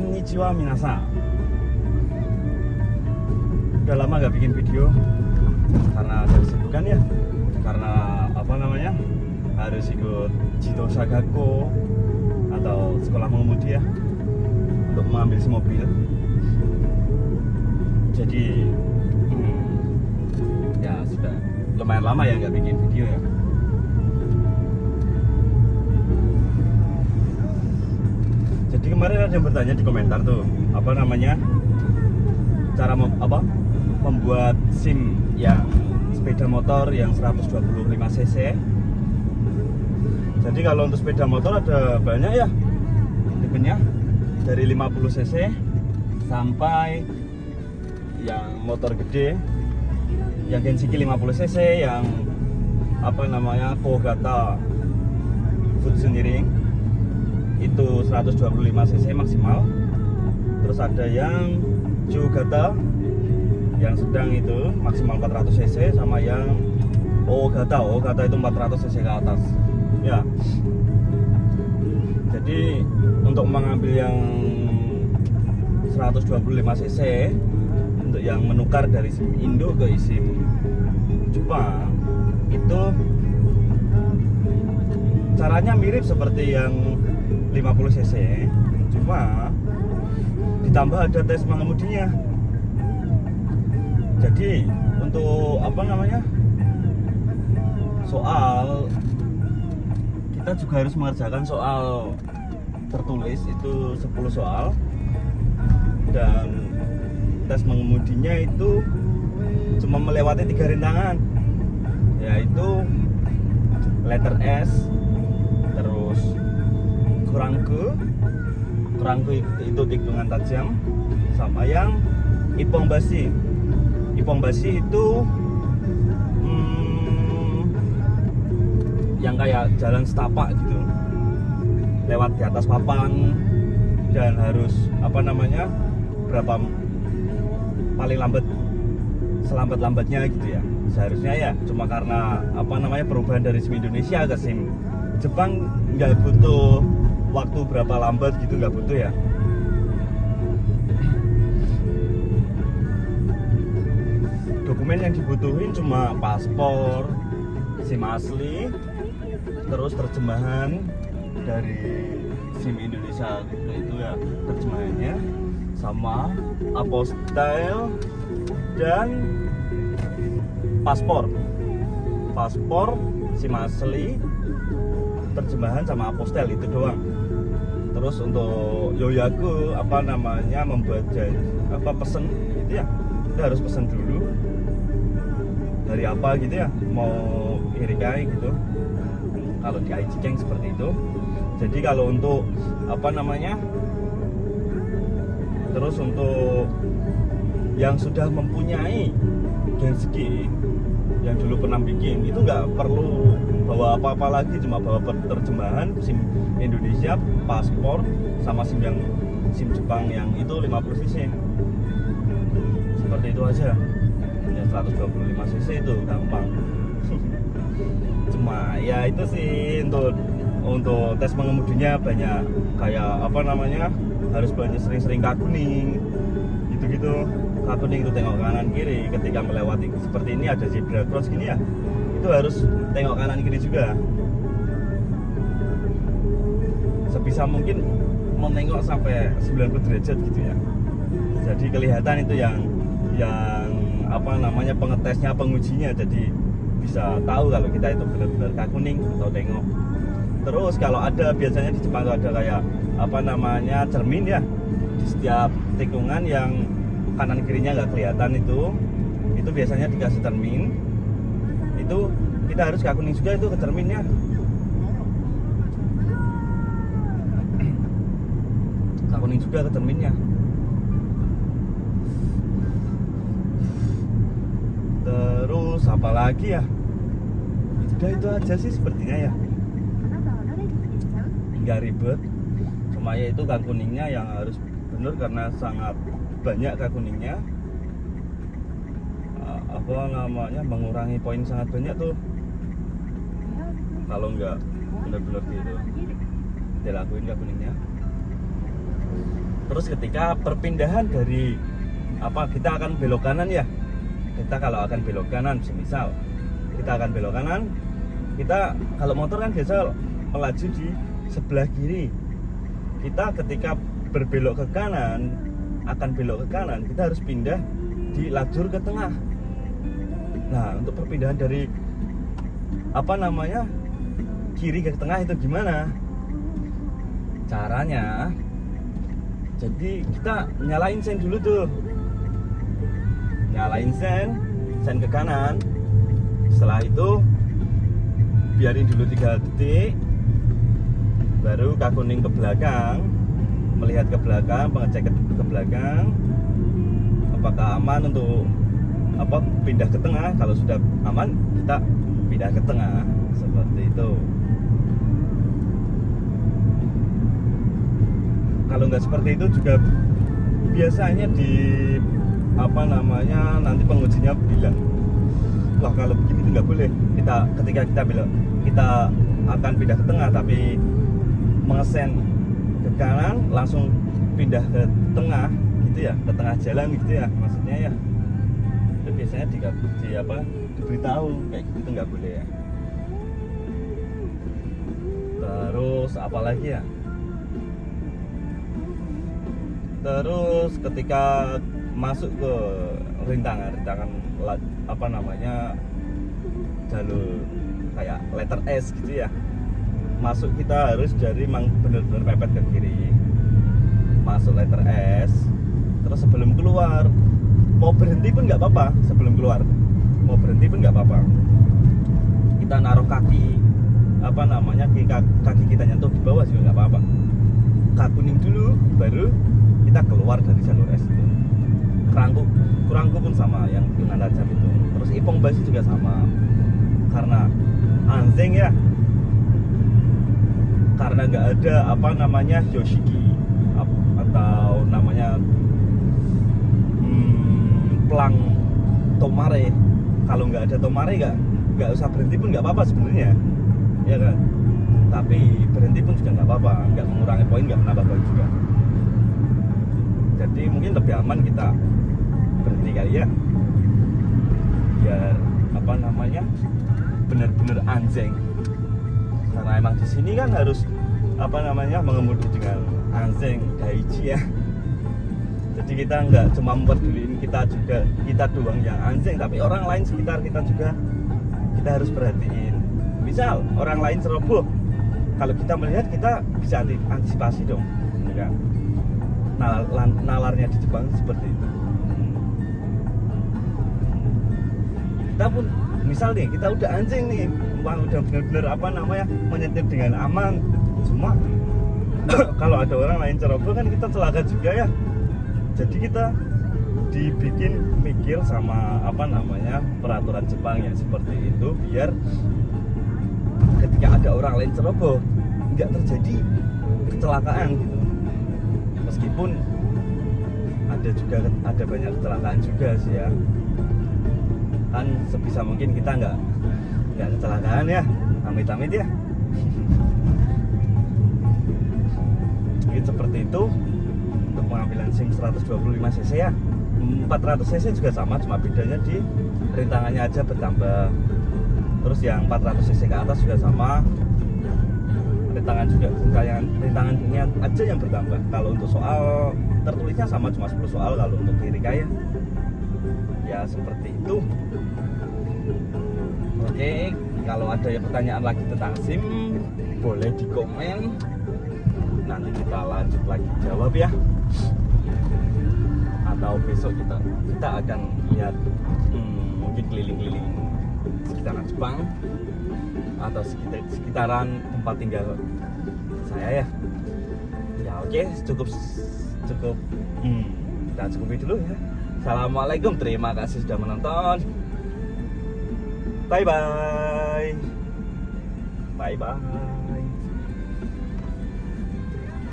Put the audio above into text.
Konnichiwa minasan. Udah lama gak bikin video karena ada kesibukan ya. Karena apa namanya, harus ikut Jitosha Gakko atau sekolah mengemudi ya, untuk mengambil si mobil. Jadi ya sudah lumayan lama ya nggak bikin video ya. Jadi kemarin ada yang bertanya di komentar tuh, apa namanya, cara membuat SIM yang sepeda motor yang 125 cc. Jadi kalau untuk sepeda motor ada banyak ya tipenya, dari 50 cc sampai yang motor gede yang Genshiki 50 cc, yang apa namanya Kogata Futsuning itu 125 cc maksimal. Terus ada yang Chugata yang sedang itu maksimal 400 cc, sama yang Ogata itu 400 cc ke atas ya. Jadi untuk mengambil yang 125 cc untuk yang menukar dari SIM Indo ke SIM Jepang itu caranya mirip seperti yang 50 cc, cuma ditambah ada tes mengemudinya. Jadi untuk apa namanya, soal kita juga harus mengerjakan soal tertulis itu 10 soal, dan tes mengemudinya itu cuma melewati 3 rintangan, yaitu letter S, terus kurangku itu tikungan tajam, sama yang Ipponbashi itu yang kayak jalan setapak gitu, lewat di atas papan, dan harus apa namanya, berapa paling selambat-lambatnya gitu ya. Seharusnya ya, cuma karena apa namanya perubahan dari SIM Indonesia ke SIM Jepang nggak butuh waktu berapa lambat gitu, nggak butuh ya. Dokumen yang dibutuhin cuma paspor, SIM asli, terus terjemahan dari SIM Indonesia itu ya, terjemahannya, sama apostille dan paspor, SIM asli, terjemahan sama apostille, itu doang. Terus untuk yoyaku apa namanya, membuat pesen itu ya, kita harus pesen dulu dari apa gitu ya, mau irikai gitu kalau di Aichi-ken seperti itu. Jadi kalau untuk apa namanya, terus untuk yang sudah mempunyai Genshiki yang dulu pernah bikin, itu nggak perlu bawa apa-apa lagi, cuma bawa terjemahan SIM Indonesia, paspor, sama SIM Jepang yang itu 50 cc. Seperti itu aja. Yang 125 cc itu gampang. Cuma ya itu sih untuk tes mengemudinya banyak kayak apa namanya, harus banyak sering-sering kakuning gitu-gitu. Kakuning itu tengok kanan kiri ketika melewati seperti ini, ada zebra cross gini ya, itu harus tengok kanan kiri juga. Sebisa mungkin menengok sampai 90 derajat gitu ya. Jadi kelihatan itu yang apa namanya, pengetesnya, pengujinya, jadi bisa tahu kalau kita itu benar-benar kakuning atau tengok. Terus kalau ada, biasanya di Jepang itu ada kayak apa namanya, cermin ya, di setiap tikungan yang kanan kirinya nggak kelihatan itu biasanya dikasih cermin. Itu kita harus kakuning juga itu ke cerminnya. Kakuning juga ke cerminnya. Terus apa lagi ya, itu aja sih sepertinya ya, nggak ribet. Cuma ya itu kakuningnya yang harus bener, karena sangat banyak kakuningnya, apa namanya, mengurangi poin sangat banyak tuh kalau nggak bener-bener gitu dilakuin kakuningnya. Terus ketika perpindahan dari kita akan belok kanan ya. Kita kalau akan belok kanan, semisal kita akan belok kanan, kita kalau motor kan biasa melaju di sebelah kiri. Kita ketika berbelok ke kanan, akan belok ke kanan, kita harus pindah di lajur ke tengah. Nah, untuk perpindahan dari kiri ke tengah itu gimana caranya? Jadi kita nyalain sen dulu tuh, nyalain sen ke kanan. Setelah itu biarin dulu 3 detik, baru kakuning ke belakang, melihat ke belakang, pengecek ke belakang apakah aman untuk pindah ke tengah. Kalau sudah aman, kita pindah ke tengah, seperti itu. Kalau nggak seperti itu juga biasanya di nanti pengujinya bilang, wah kalau begini itu nggak boleh. Ketika kita bilang kita akan pindah ke tengah tapi mengesen ke kanan, langsung pindah ke tengah gitu ya, ke tengah jalan gitu ya, maksudnya ya. Itu biasanya diberitahu kayak gitu, nggak boleh ya. Terus apalagi ya? Terus ketika masuk ke rintangan jalur kayak letter S gitu ya, masuk kita harus dari bener-bener pepet ke kiri, masuk letter S. Terus sebelum keluar, mau berhenti pun nggak apa-apa. Sebelum keluar mau berhenti pun nggak apa-apa, kita naruh kaki kaki kita nyentuh di bawah juga nggak apa-apa. Kuning dulu, baru kita keluar dari jalur S itu. Kurangku pun sama, yang dengan tajam itu. Terus ipong basi juga sama, karena anjing ya, karena nggak ada yoshiki atau pelang tomare. Kalau nggak ada tomare, nggak usah berhenti pun nggak apa-apa sebenarnya, ya kan. Tapi berhenti pun juga nggak apa-apa, nggak mengurangi poin, nggak menambah poin juga. Jadi mungkin lebih aman kita berhenti kali ya, biar bener-bener anjing. Karena emang di sini kan harus mengemudi dengan anjing Daichi ya. Jadi kita nggak cuma memperduliin kita doang yang anjing, tapi orang lain sekitar kita juga kita harus perhatiin. Misal orang lain ceroboh, kalau kita melihat, kita bisa antisipasi dong, ya kan? Nalarnya di Jepang seperti itu. Kita pun misal nih, kita udah anjing nih, udah bener-bener menyetir dengan aman. Cuma kalau ada orang lain ceroboh kan kita celaka juga ya. Jadi kita dibikin mikir sama peraturan Jepang yang seperti itu, biar ketika ada orang lain ceroboh nggak terjadi kecelakaan gitu. Meskipun ada banyak kecelakaan juga sih ya, kan sebisa mungkin kita nggak kecelakaan ya, amit-amit ya. Jadi seperti itu untuk pengambilan SIM 125cc ya. 400cc juga sama, cuma bedanya di rintangannya aja bertambah. Terus yang 400cc ke atas juga sama, rintangannya aja yang bertambah. Kalau untuk soal tertulisnya sama, cuma 10 soal. Kalau untuk lirika ya seperti itu. Oke, kalau ada pertanyaan lagi tentang SIM, boleh di komen, nanti kita lanjut lagi jawab ya. Atau besok kita akan lihat mungkin keliling-keliling sekitaran Jepang atau sekitaran tempat tinggal saya ya. Ya oke, cukup kita cukupi dulu ya. Assalamualaikum, terima kasih sudah menonton. Bye bye.